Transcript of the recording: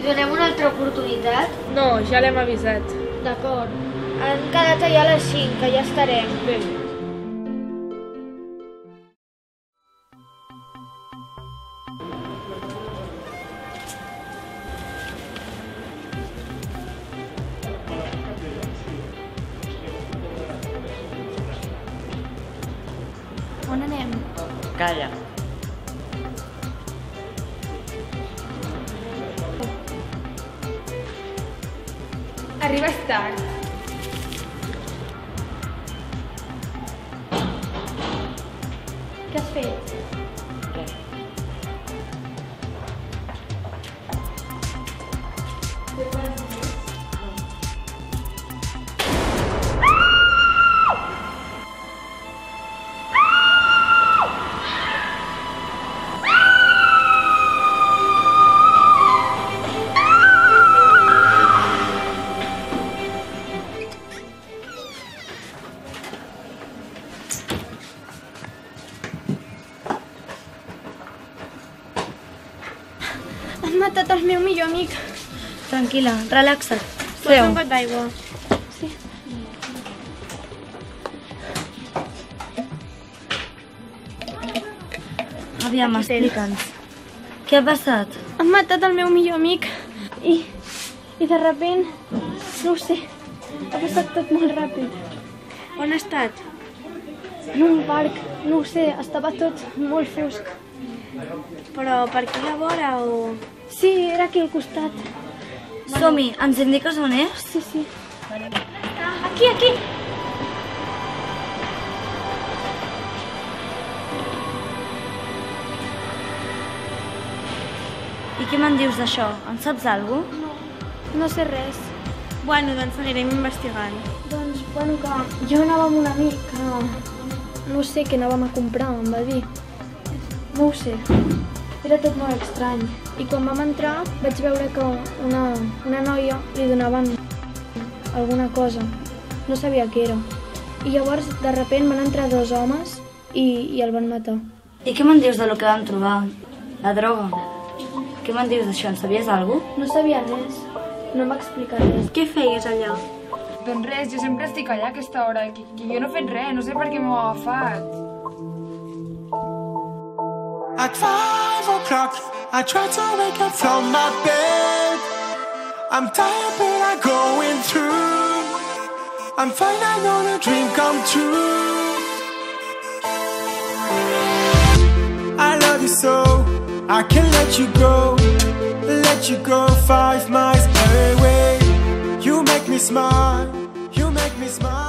Donem una altra oportunitat? No, ja l'hem avisat. D'acord. Han quedat allà a les 5, que ja estarem. Bé. On anem? Calla. Arribes tard. Què has fet? Han matat el meu millor amic. Tranquil·la, relaxa't. Vols un got d'aigua? Sí. Aviam, explica'ns. Què ha passat? Han matat el meu millor amic i de repent, no ho sé, ha passat tot molt ràpid. On ha estat? En un parc, no ho sé, estava tot molt fosc. Però per aquí a la vora o...? Sí, era aquí al costat. Som-hi, ens indiques on és? Sí, sí. Aquí, aquí! I què me'n dius d'això? En saps alguna cosa? No sé res. Bueno, doncs anirem investigant. Doncs, bueno, que jo anava amb un amic que... No sé què anàvem a comprar, em va dir. No ho sé. Era tot molt estrany. I quan vam entrar vaig veure que una noia li donaven alguna cosa. No sabia què era. I llavors, de repent, van entrar dos homes i el van matar. I què me'n dius de lo que vam trobar? La droga. Què me'n dius d'això? En sabies alguna cosa? No sabia res. No em va explicar res. Què feies allà? Doncs res, jo sempre estic allà a aquesta hora, que jo no he fet res, no sé per què m'ho ha agafat. At 5 o'clock, I try to wake up from my bed. I'm tired, but I'm going through. I'm fine, I know the dream come true. I love you so, I can't let you go. Let you go 5 miles away. You make me smile, you make me smile.